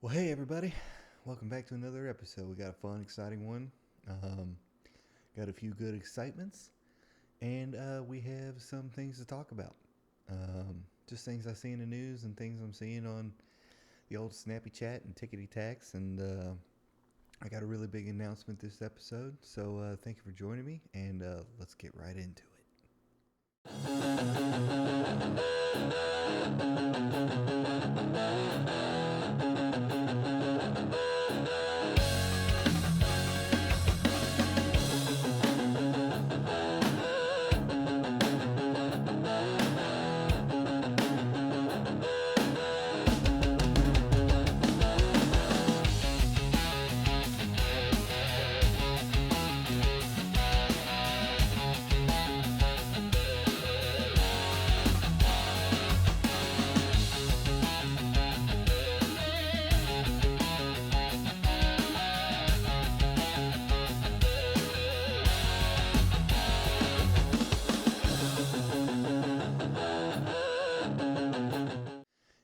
Well, hey everybody, welcome back to another episode. We got a fun, exciting one. Got a few good excitements, and we have some things to talk about. Just things I see in the news and things I'm seeing on the old Snappy Chat and Tickety Tax. And I got a really big announcement this episode, so thank you for joining me, and let's get right into it.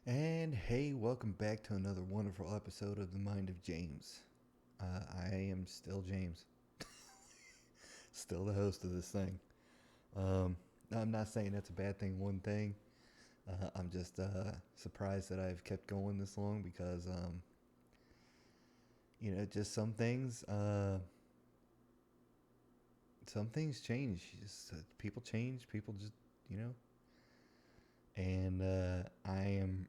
And hey, welcome back to another wonderful episode of The Mind of James. I am still James, still the host of this thing. Um, I'm not saying that's a bad thing, one thing. I'm just surprised that I've kept going this long because, just some things change. Just, people change. People just, you know. And I am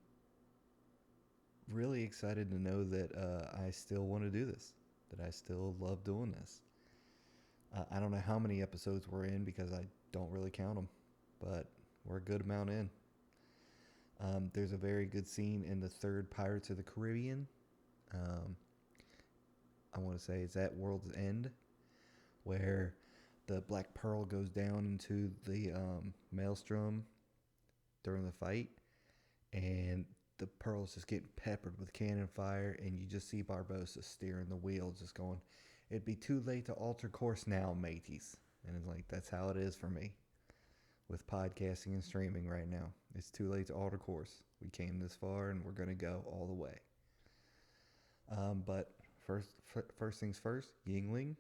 really excited to know that I still want to do this, that I still love doing this. I don't know how many episodes we're in because I don't really count them, but we're a good amount in. There's a very good scene in the third Pirates of the Caribbean. Um, I want to say it's at World's End, where the Black Pearl goes down into the maelstrom during the fight, and the Pearl's just getting peppered with cannon fire, and you just see Barbossa steering the wheel, just going, "It'd be too late to alter course now, mateys." And it's like, that's how it is for me with podcasting and streaming right now. It's too late to alter course. We came this far, and we're gonna go all the way. But first things first, Yingling,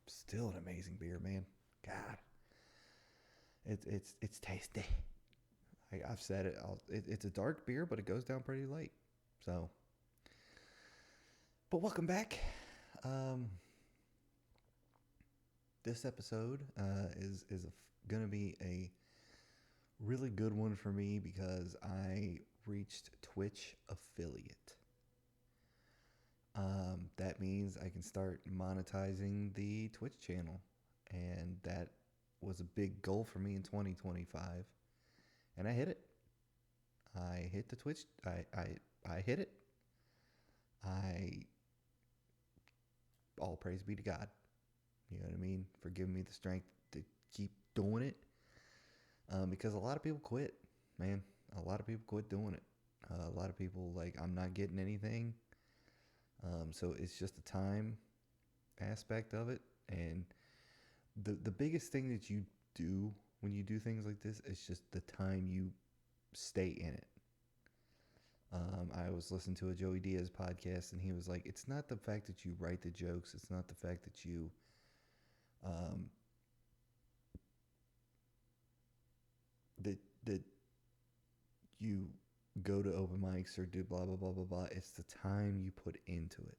still an amazing beer, man. God, it's tasty. I've said it, it's a dark beer, but it goes down pretty late. So, but welcome back. Um, this episode is gonna be a really good one for me because I reached Twitch affiliate. That means I can start monetizing the Twitch channel, and that was a big goal for me in 2025, and I hit it. I hit the Twitch. I hit it. I all praise be to God. You know what I mean? For giving me the strength to keep doing it. Because a lot of people quit, man. A lot of people quit doing it. A lot of people like, I'm not getting anything. So it's just the time aspect of it, and the biggest thing that you do when you do things like this is just the time you stay in it. I was listening to a Joey Diaz podcast, and he was like, "It's not the fact that you write the jokes. It's not the fact that you, um, that that you go to open mics or do blah blah blah blah blah. It's the time you put into it.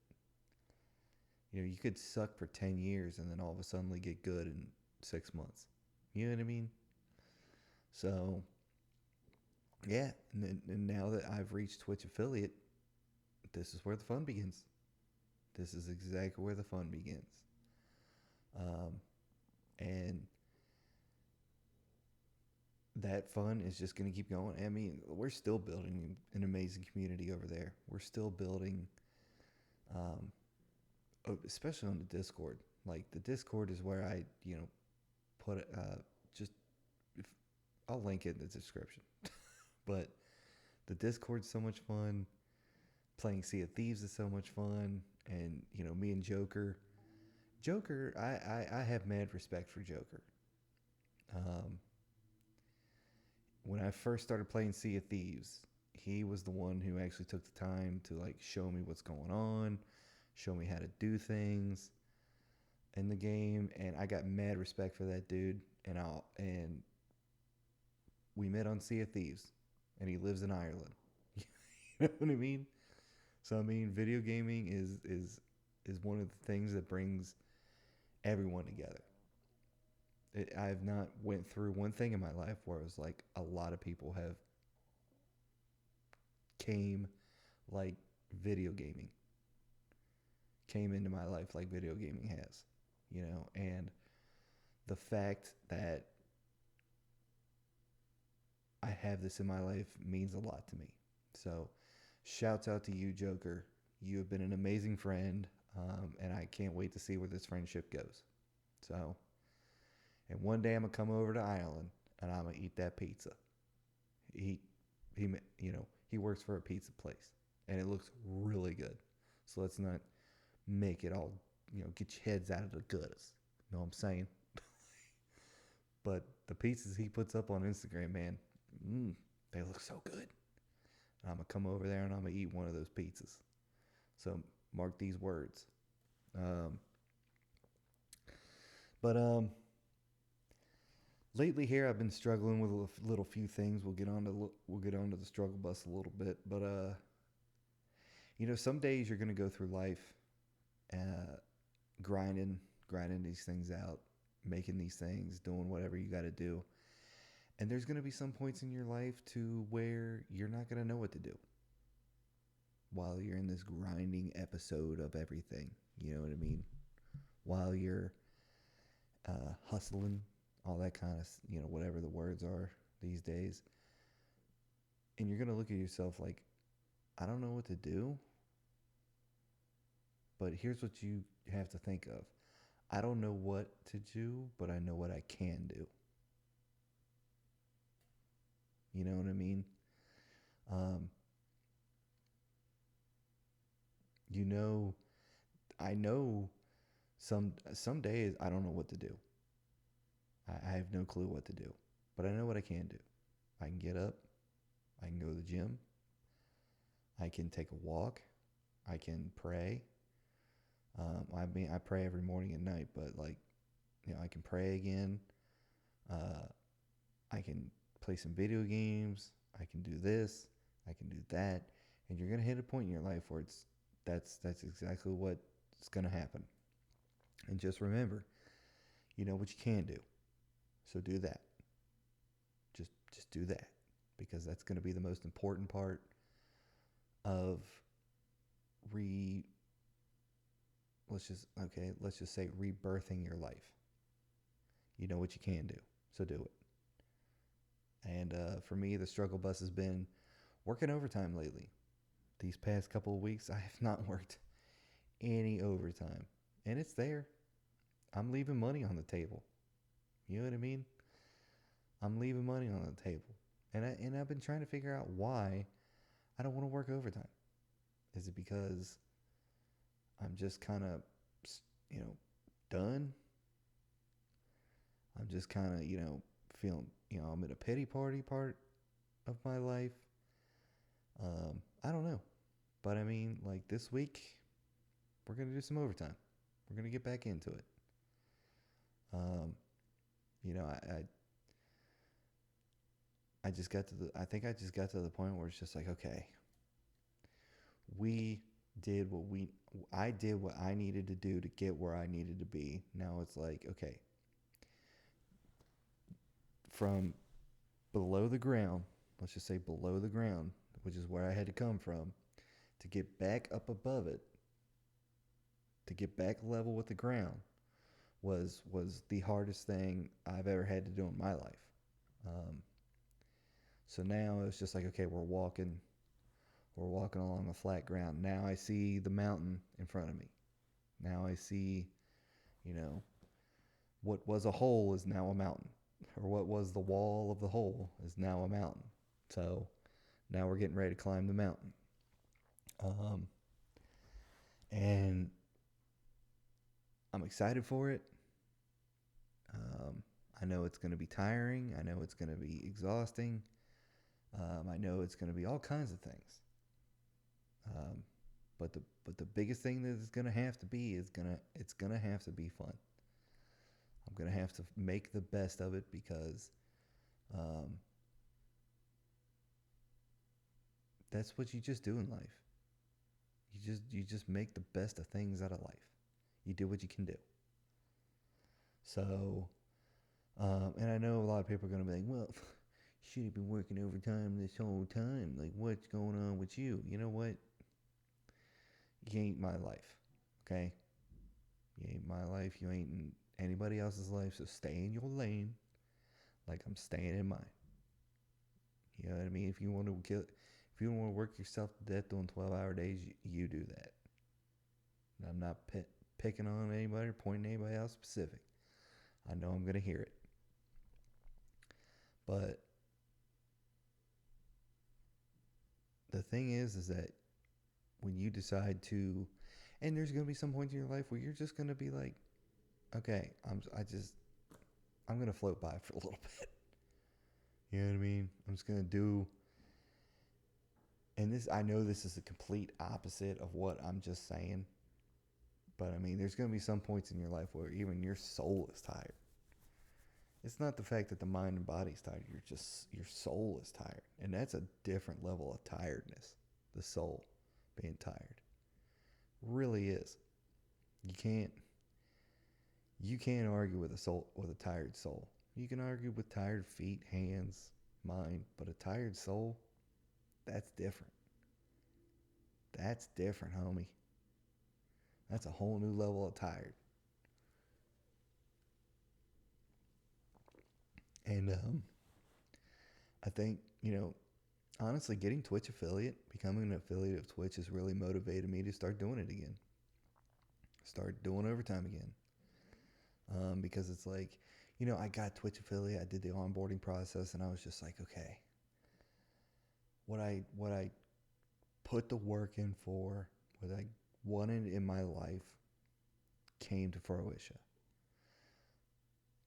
You know, you could suck for 10 years and then all of a sudden get good in 6 months. You know what I mean? So yeah, and now that I've reached Twitch affiliate, this is where the fun begins. This is exactly where the fun begins. Um, and that fun is just going to keep going. I mean, we're still building an amazing community over there. We're still building, um, especially on the Discord. Like, the Discord is where I, put just, if, I'll link it in the description. But the Discord's so much fun. Playing Sea of Thieves is so much fun. And, me and Joker, I have mad respect for Joker. Um, when I first started playing Sea of Thieves, he was the one who actually took the time to like show me what's going on, show me how to do things in the game, and I got mad respect for that dude. And we met on Sea of Thieves, and he lives in Ireland. You know what I mean? So I mean, video gaming is one of the things that brings everyone together. I've not went through one thing in my life where it was like a lot of people have came like video gaming came into my life like video gaming has, and the fact that I have this in my life means a lot to me. So, shouts out to you, Joker. You have been an amazing friend, and I can't wait to see where this friendship goes. So, and one day I'm gonna come over to Ireland and I'm gonna eat that pizza. He, he works for a pizza place, and it looks really good. So let's not make it all, get your heads out of the gutters. You know what I'm saying? But the pizzas he puts up on Instagram, man, they look so good. I'm gonna come over there and I'm gonna eat one of those pizzas. So mark these words. Um, but lately here I've been struggling with a little few things. We'll get on to the struggle bus a little bit. But some days you're gonna go through life, uh, grinding, grinding these things out, making these things, doing whatever you got to do. And there's going to be some points in your life to where you're not going to know what to do while you're in this grinding episode of everything. You know what I mean? While you're hustling, all that kind of, whatever the words are these days. And you're going to look at yourself like, I don't know what to do. But here's what you have to think of. I don't know what to do, but I know what I can do. You know what I mean? Um, you know, I know some days I don't know what to do. I have no clue what to do, but I know what I can do. I can get up. I can go to the gym. I can take a walk. I can pray. I mean, I pray every morning and night, but like, I can pray again. Uh, I can play some video games. I can do this. I can do that. And you're gonna hit a point in your life where that's exactly what's gonna happen. And just remember, you know what you can do. So do that. Just do that. Because that's gonna be the most important part of re let's just say rebirthing your life. You know what you can do. So do it. And for me, the struggle bus has been working overtime lately. These past couple of weeks, I have not worked any overtime. And it's there. I'm leaving money on the table. You know what I mean? I'm leaving money on the table. And I've been trying to figure out why I don't want to work overtime. Is it because I'm just kind of, you know, done? I'm just kind of, feeling, I'm in a pity party part of my life. I don't know. But I mean, like this week, we're going to do some overtime. We're going to get back into it. Um, I just got to I think I just got to the point where it's just like, okay, we did what we, I did what I needed to do to get where I needed to be. Now it's like, okay, from below the ground, let's just say below the ground, which is where I had to come from, to get back up above it, to get back level with the ground was the hardest thing I've ever had to do in my life. Um, so now it's just like, okay, we're walking along a flat ground. Now I see the mountain in front of me. Now I see, you know, what was a hole is now a mountain, or what was the wall of the hole is now a mountain. So now we're getting ready to climb the mountain. Um, and I'm excited for it. I know it's going to be tiring. I know it's going to be exhausting. I know it's going to be all kinds of things. Um, but the biggest thing that it's going to have to be is it's going to have to be fun. I'm going to have to make the best of it because um, that's what you just do in life. You just make the best of things out of life. You do what you can do. So, and I know a lot of people are going to be like, well, you should have been working overtime this whole time. Like, what's going on with you? You know what? You ain't my life. Okay? You ain't my life. You ain't in anybody else's life. So stay in your lane like I'm staying in mine. You know what I mean? If you want to work yourself to death doing 12-hour days, you do that. And I'm not picking on anybody or pointing anybody else specific. I know I'm going to hear it. But the thing is that when you decide to, and there's going to be some points in your life where you're just going to be like, okay, I'm going to float by for a little bit. You know what I mean? I'm just going to do, and I know this is the complete opposite of what I'm just saying. But I mean, there's going to be some points in your life where even your soul is tired. It's not the fact that the mind and body's tired. Your soul is tired. And that's a different level of tiredness. The soul being tired. Really is. You can't you can't argue with a tired soul. You can argue with tired feet, hands, mind, but a tired soul, that's different. That's different, homie. That's a whole new level of tired. And I think, honestly, getting Twitch affiliate, becoming an affiliate of Twitch has really motivated me to start doing it again. Start doing overtime again. Because it's like, I got Twitch affiliate, I did the onboarding process, and I was just like, okay, what I put the work in for, what I wanted in my life came to fruition,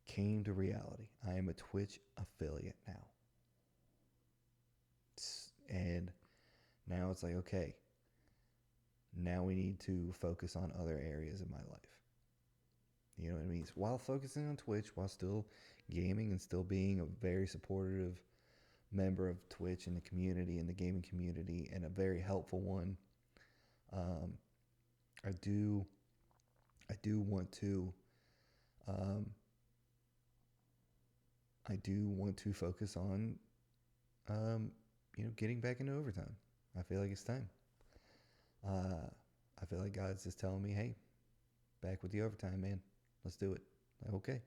came to reality. I am a Twitch affiliate now. And now it's like, okay, now we need to focus on other areas of my life. You know what I mean? While focusing on Twitch, while still gaming and still being a very supportive member of Twitch and the community and the gaming community, and a very helpful one. Um, I do want to um, focus on getting back into overtime. I feel like it's time. I feel like God's just telling me, hey, back with the overtime, man. Let's do it. Like, okay,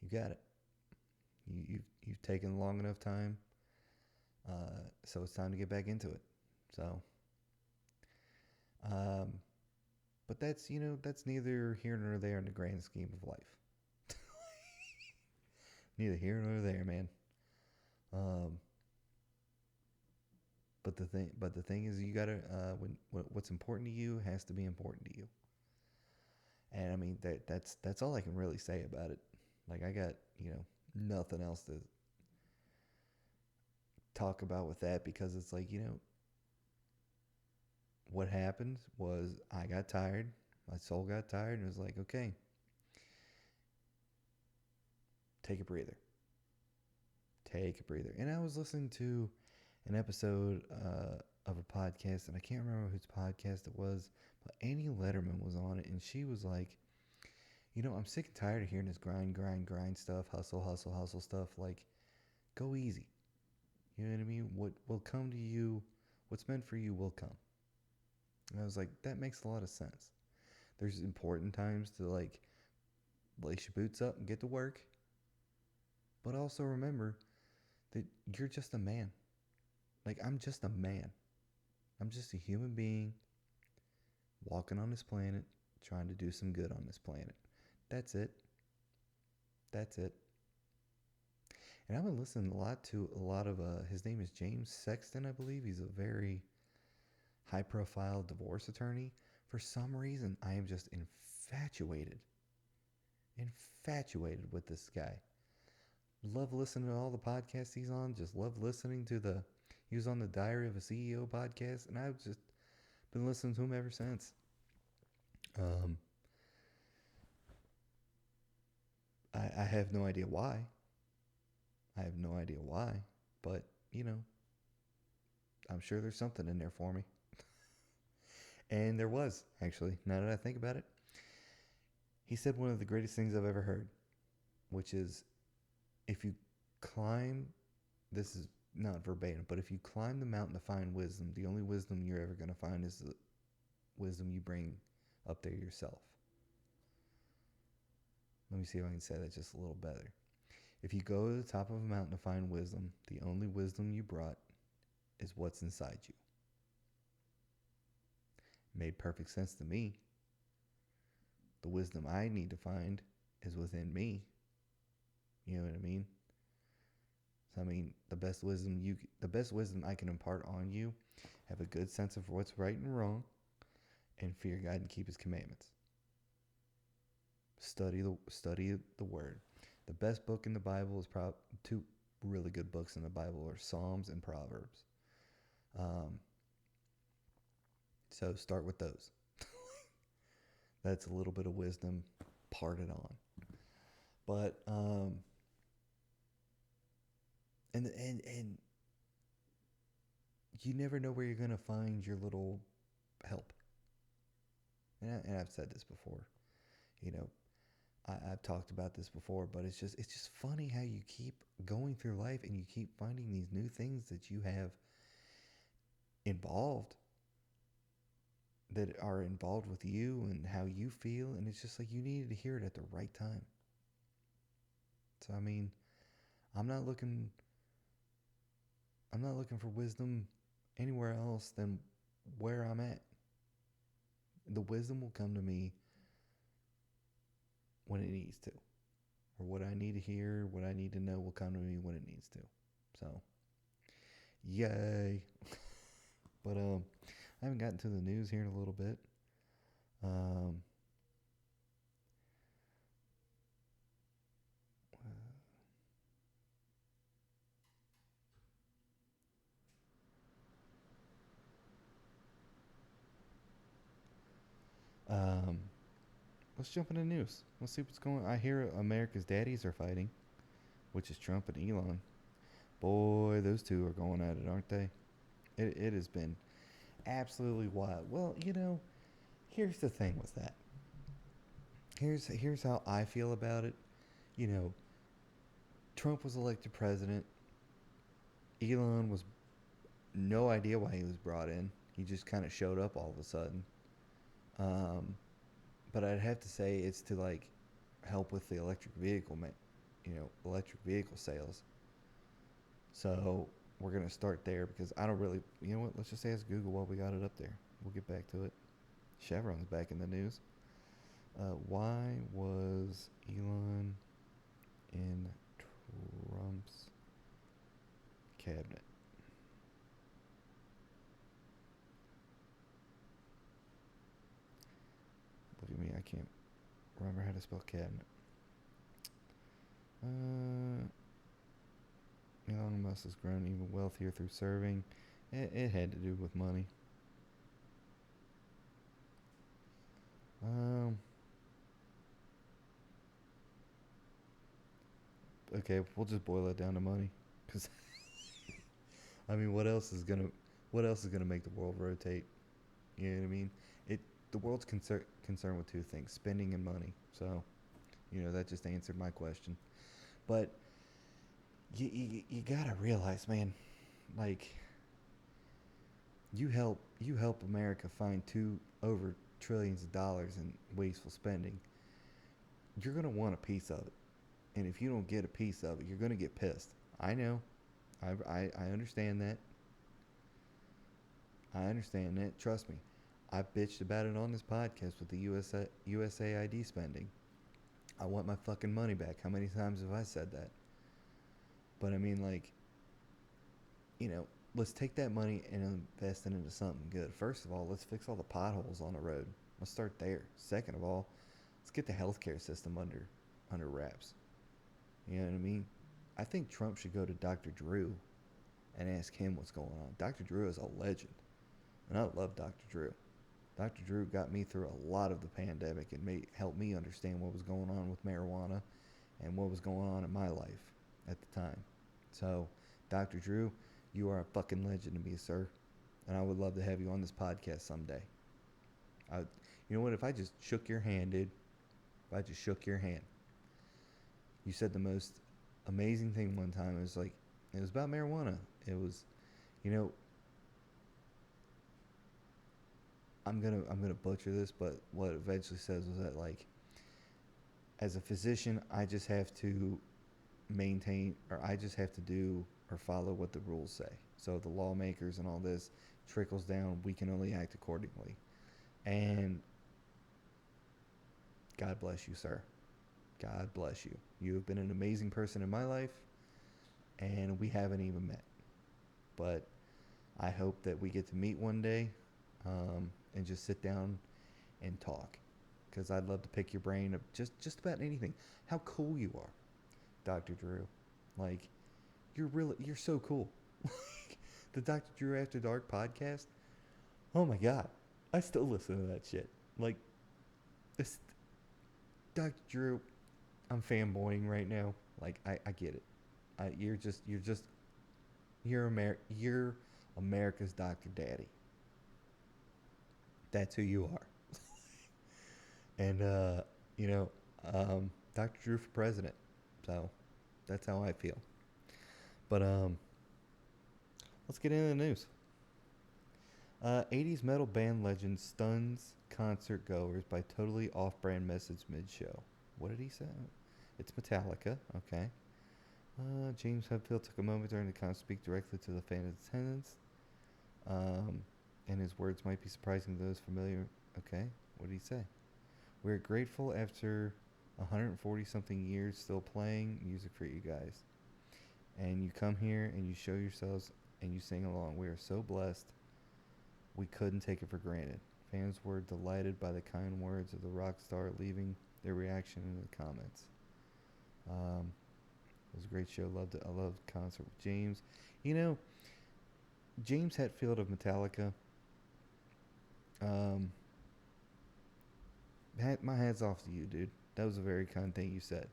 you got it. You've taken long enough time, so it's time to get back into it. So, um, but that's neither here nor there in the grand scheme of life. Neither here nor there, man. Um, but the thing is, you gotta what's important to you has to be important to you. And I mean that's all I can really say about it. Like, I got nothing else to talk about with that, because it's like, what happened was I got tired, my soul got tired, and it was like, okay, take a breather, take a breather. And I was listening to an episode of a podcast, and I can't remember whose podcast it was, but Annie Letterman was on it, and she was like, I'm sick and tired of hearing this grind, grind, grind stuff, hustle, hustle, hustle stuff. Like, go easy. You know what I mean? What will come to you, what's meant for you will come. And I was like, that makes a lot of sense. There's important times to, like, lace your boots up and get to work, but also remember that you're just a man. Like, I'm just a man. I'm just a human being walking on this planet, trying to do some good on this planet. That's it. That's it. And I've been listening a lot to his name is James Sexton, I believe. He's a very high profile divorce attorney. For some reason, I am just infatuated with this guy. Love listening to all the podcasts he's on. Just love listening to the. He was on the Diary of a CEO podcast, and I've just been listening to him ever since. Um, I have no idea why. I have no idea why, but I'm sure there's something in there for me. And there was, actually, now that I think about it. He said one of the greatest things I've ever heard, which is if you climb, this is not verbatim, but if you climb the mountain to find wisdom, the only wisdom you're ever going to find is the wisdom you bring up there yourself. Let me see if I can say that just a little better. If you go to the top of a mountain to find wisdom, the only wisdom you brought is what's inside you. Made perfect sense to me. The wisdom I need to find is within me. You know what I mean? So I mean, the best wisdom I can impart on you, have a good sense of what's right and wrong, and fear God and keep His commandments. Study the Word. The best book in the Bible is probably two really good books in the Bible are Psalms and Proverbs. Um, so start with those. That's a little bit of wisdom parted on. But and you never know where you're gonna find your little help. And I've said this before. You know, I've talked about this before, but it's just funny how you keep going through life and you keep finding these new things that you have involved that are involved with you and how you feel, and it's just like you needed to hear it at the right time. So I mean, I'm not looking I'm not looking for wisdom anywhere else than where I'm at. The wisdom will come to me when it needs to. Or what I need to hear, what I need to know will come to me when it needs to. So, yay. But I haven't gotten to the news here in a little bit. Um um let's jump into news. Let's see what's going on. I hear America's daddies are fighting, which is Trump and Elon. Boy, those two are going at it, aren't they? It has been absolutely wild. Well, here's the thing with that. Here's how I feel about it. You know, Trump was elected president. Elon was no idea why he was brought in. He just kind of showed up all of a sudden. Um, but I'd have to say it's to like help with the electric vehicle sales. So we're gonna start there because I don't really, you know what? Let's just ask Google while we got it up there. We'll get back to it. Chevron's back in the news. Why was Elon in Trump's cabinet? Look at me, I can't remember how to spell cabinet. Uh, Elon Musk has grown even wealthier through serving. It had to do with money. Um, okay, we'll just boil it down to money. Cause I mean, what else is gonna make the world rotate? You know what I mean? It the world's concerned with two things: spending and money. So, that just answered my question. But you gotta realize, man, like you help America find two over trillions of dollars in wasteful spending. You're gonna want a piece of it, and if you don't get a piece of it, you're gonna get pissed. I know. I understand that. I understand that. Trust me. I bitched about it on this podcast with the USAID spending. I want my fucking money back. How many times have I said that? But I mean, like, let's take that money and invest it into something good. First of all, let's fix all the potholes on the road. Let's start there. Second of all, let's get the healthcare system under wraps. You know what I mean? I think Trump should go to Dr. Drew and ask him what's going on. Dr. Drew is a legend, and I love Dr. Drew. Dr. Drew got me through a lot of the pandemic and helped me understand what was going on with marijuana and what was going on in my life at the time. So, Dr. Drew, you are a fucking legend to me, sir. And I would love to have you on this podcast someday. I, you know what? If I just shook your hand, dude, if I just shook your hand, you said the most amazing thing one time. It was like, it was about marijuana. It was, you know, I'm gonna butcher this, but what it eventually says was that, like, as a physician, I just have to maintain, or I just have to do or follow what the rules say. So the lawmakers and all this trickles down. We can only act accordingly. And God bless you, sir. God bless you. You have been an amazing person in my life, and we haven't even met. But I hope that we get to meet one day, and just sit down and talk, because I'd love to pick your brain of just about anything. How cool you are, Dr. Drew. Like, you're so cool. The Dr. Drew After Dark podcast. Oh my god, I still listen to that shit. Like, this Dr. Drew, I'm fanboying right now. Like, I get it. You're America's Dr. Daddy. That's who you are. And you know, Dr. Drew for president. So that's how I feel. But let's get into the news. 80s metal band legend stuns concert goers by totally off-brand message mid-show. What did he say? It's Metallica. Okay. James Hetfield took a moment during the concert to speak directly to the fan attendants. And his words might be surprising to those familiar. Okay. What did he say? We're grateful after 140 something years still playing music for you guys. And you come here and you show yourselves and you sing along. We are so blessed. We couldn't take it for granted. Fans were delighted by the kind words of the rock star, leaving their reaction in the comments. It was a great show. I loved the concert with James. You know, James Hetfield of Metallica. My hat's off to you, dude. That was a very kind thing you said.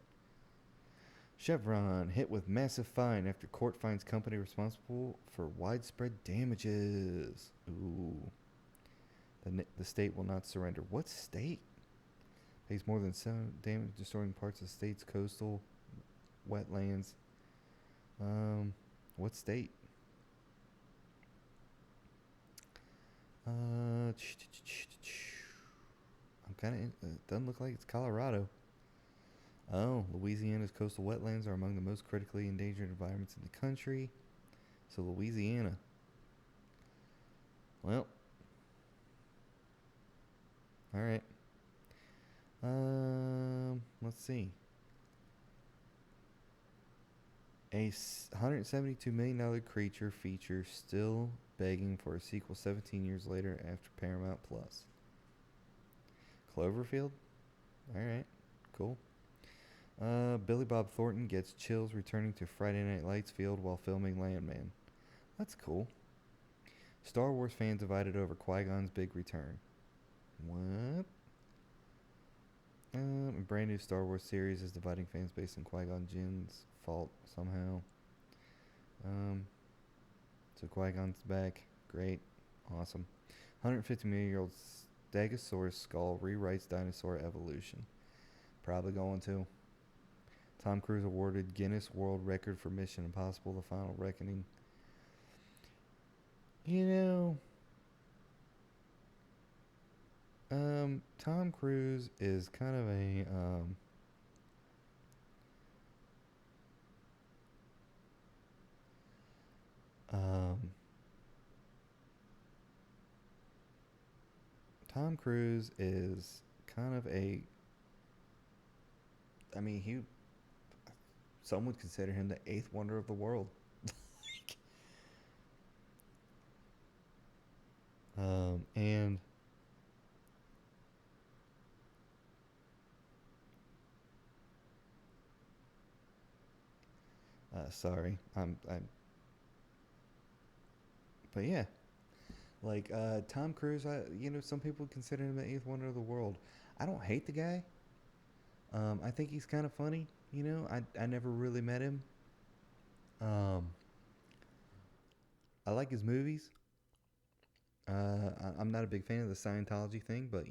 Chevron hit with massive fine after court finds company responsible for widespread damages. Ooh. The state will not surrender. What state? Pays more than 7 damage, destroying parts of the state's coastal wetlands. What state? I'm kind of. It doesn't look like it's Colorado. Oh, Louisiana's coastal wetlands are among the most critically endangered environments in the country. So Louisiana. Well. All right. Let's see. A $172 million creature feature still begging for a sequel 17 years later after Paramount Plus. Cloverfield? Alright, cool. Billy Bob Thornton gets chills returning to Friday Night Lights field while filming Landman. That's cool. Star Wars fans divided over Qui-Gon's big return. What? A brand new Star Wars series is dividing fans based on Qui-Gon Jinn's fault somehow. So Qui-Gon's back. Great. Awesome. 150 million-year-old Stegosaurus skull rewrites dinosaur evolution. Probably going to. Tom Cruise awarded Guinness World Record for Mission Impossible: The Final Reckoning. You know, Tom Cruise is kind of a Tom Cruise is kind of a. I mean, some would consider him the eighth wonder of the world. And Sorry, but yeah, like Tom Cruise. Some people consider him the eighth wonder of the world. I don't hate the guy. I think he's kind of funny. I never really met him. Um, I like his movies. I'm not a big fan of the Scientology thing, but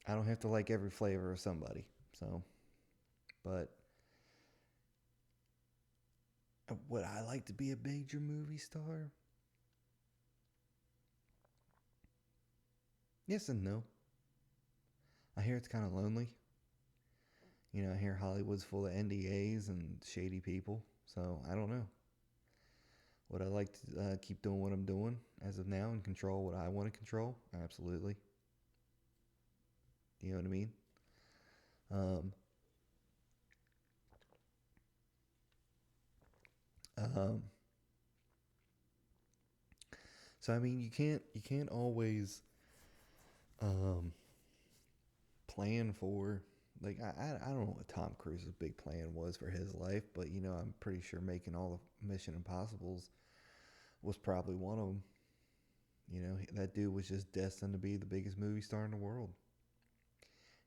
I don't have to like every flavor of somebody. So, but would I like to be a major movie star? Yes and no. I hear it's kind of lonely. I hear Hollywood's full of NDAs and shady people. So I don't know. Would I like to keep doing what I'm doing as of now and control what I want to control? Absolutely. You know what I mean? Um, um, so I mean, you can't always um, plan for like I don't know what Tom Cruise's big plan was for his life, but I'm pretty sure making all the Mission Impossibles was probably one of them. That dude was just destined to be the biggest movie star in the world.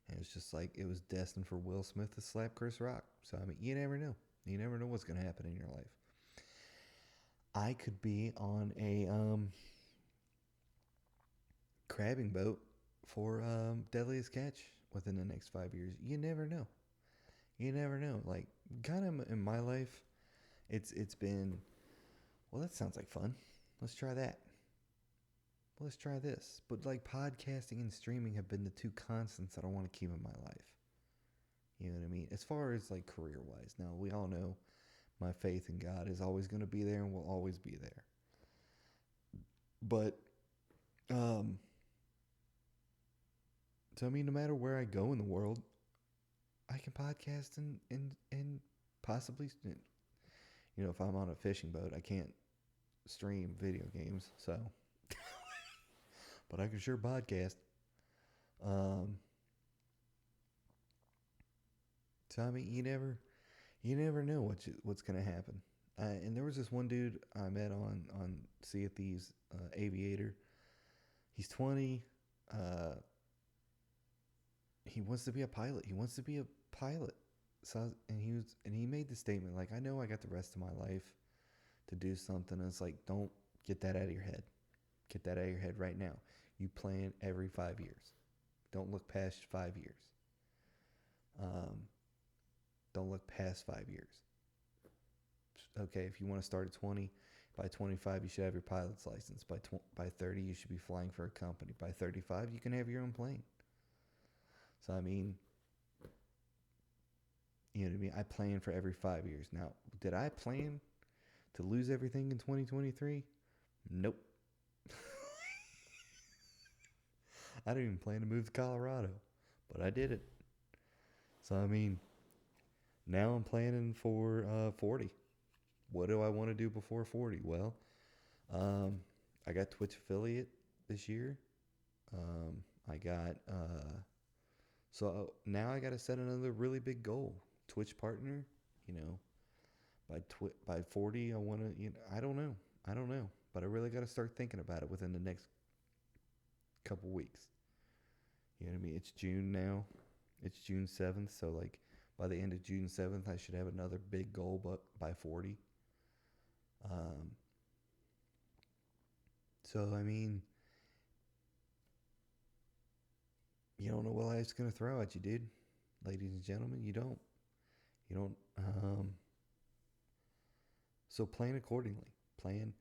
And it's just like it was destined for Will Smith to slap Chris Rock. So I mean, you never know. You never know what's going to happen in your life. I could be on a crabbing boat for Deadliest Catch within the next 5 years. You never know. You never know. Like kind of in my life, it's been well. That sounds like fun. Let's try that. Let's try this. But like podcasting and streaming have been the two constants that I want to keep in my life. You know what I mean? As far as like career wise, now we all know my faith in God is always going to be there and will always be there. But um, so I mean, no matter where I go in the world, I can podcast and possibly, if I'm on a fishing boat, I can't stream video games. So, but I can sure podcast. Um, so I mean, you never know what's gonna happen. And there was this one dude I met on Sea of Thieves, Aviator. He's 20. Uh, he wants to be a pilot. He wants to be a pilot. So he made the statement like, I know I got the rest of my life to do something. And it's like, don't get that out of your head. Get that out of your head right now. You plan every 5 years. Don't look past 5 years. Um, don't look past 5 years. Okay, if you want to start at 20, by 25 you should have your pilot's license. By 30 you should be flying for a company. By 35 you can have your own plane. So I mean, you know what I mean? I plan for every 5 years. Now, did I plan to lose everything in 2023? Nope. I didn't even plan to move to Colorado, but I did it. So I mean, now I'm planning for 40. What do I want to do before 40? Well, um, I got Twitch affiliate this year. I got so now I got to set another really big goal. Twitch partner, you know, by 40 I want to, I don't know. I don't know, but I really got to start thinking about it within the next couple weeks. You know what I mean? It's June now. It's June 7th, so like by the end of June 7th I should have another big goal but by 40. Um so I mean, you don't know what life's going to throw at you, dude. Ladies and gentlemen, you don't. You don't so plan accordingly. Plan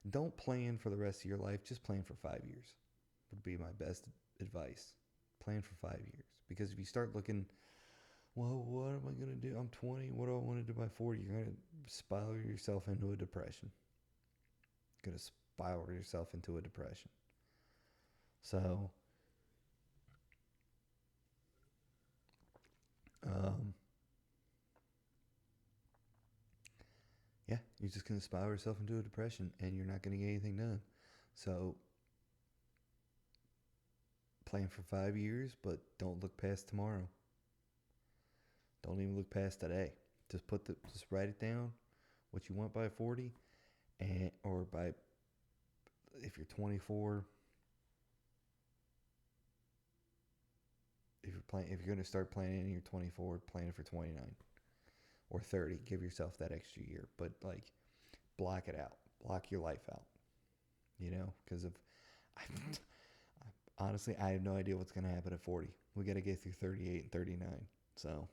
Don't plan for the rest of your life, just plan for 5 years. Would be my best advice. Plan for 5 years. Because if you start looking, well, what am I going to do? I'm 20. What do I want to do by 40? You're going to spiral yourself into a depression. You're going to spiral yourself into a depression. So, um, yeah, you're just going to spiral yourself into a depression and you're not going to get anything done. So, plan for 5 years, but don't look past tomorrow. Don't even look past today. Just write it down, what you want by 40, and or by if you're 24. If you're gonna start planning and you're 24, plan it for 29 or 30. Give yourself that extra year, but like block it out, block your life out. Because of I, honestly, I have no idea what's gonna happen at 40. We got to get through 38 and 39. So,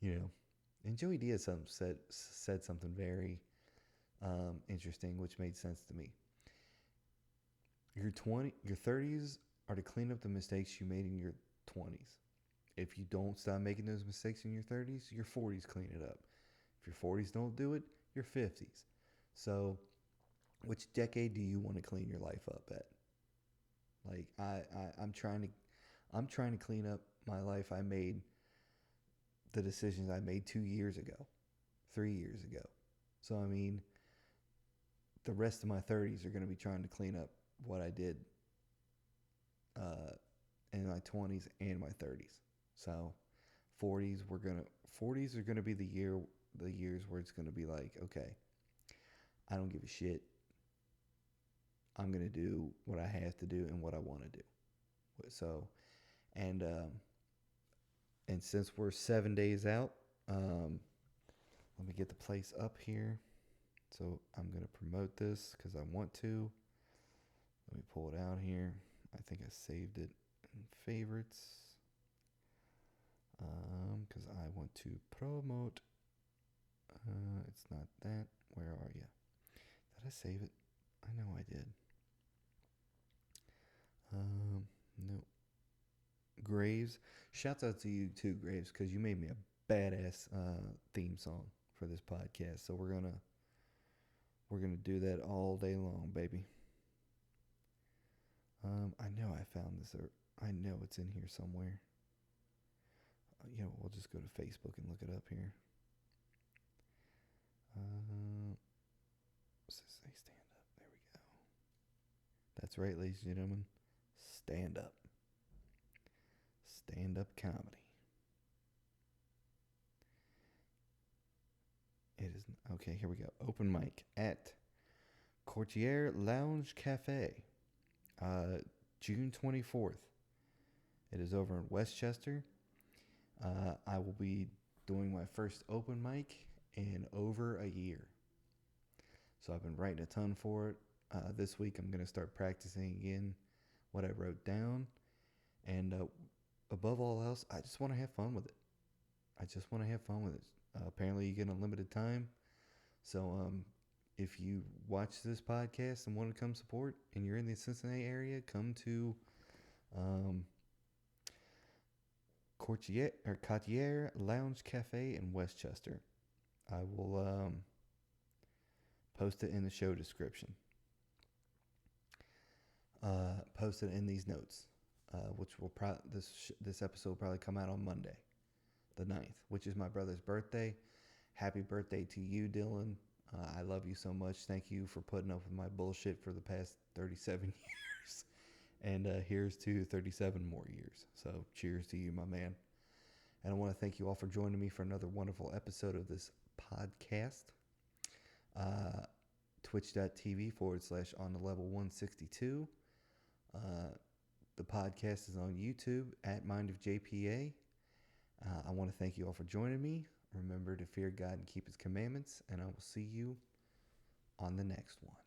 and Joey Diaz said something very interesting, which made sense to me. Your 30s are to clean up the mistakes you made in your 20s. If you don't stop making those mistakes in your 30s, your 40s clean it up. If your 40s don't do it, your 50s. So, which decade do you want to clean your life up at? Like I'm trying to clean up my life. I made the decisions I made 2 years ago, 3 years ago. So I mean, the rest of my 30s are going to be trying to clean up what I did in my 20s and my 30s. So 40s are gonna be the years where it's gonna be like, okay, I don't give a shit. I'm gonna do what I have to do and what I want to do. So, and and since we're 7 days out, let me get the place up here. So I'm gonna promote this because I want to. Let me pull it out here. I think I saved it in favorites. Because I want to promote. It's not that. Where are you? Did I save it? I know I did. No. Graves. Shouts out to you too, Graves, because you made me a badass theme song for this podcast. So we're gonna do that all day long, baby. I know I found this, or I know it's in here somewhere. We'll just go to Facebook and look it up here. Say stand up. There we go. That's right, ladies and gentlemen. Stand up. Stand up comedy. It is okay. Here we go. Open mic at Courtier Lounge Cafe, June 24th. It is over in Westchester. I will be doing my first open mic in over a year. So I've been writing a ton for it. This week I'm going to start practicing again what I wrote down. And above all else, I just want to have fun with it. Apparently you get unlimited time. So if you watch this podcast and want to come support and you're in the Cincinnati area, come to Courtier Lounge Cafe in Westchester. I will post it in the show description. Post it in these notes, which will this episode will probably come out on Monday, the 9th, which is my brother's birthday. Happy birthday to you, Dylan. I love you so much. Thank you for putting up with my bullshit for the past 37 years. And here's to 37 more years. So cheers to you, my man. And I want to thank you all for joining me for another wonderful episode of this podcast. Twitch.tv/on the level 162. The podcast is on YouTube at Mind of JPA. I want to thank you all for joining me. Remember to fear God and keep his commandments, and I will see you on the next one.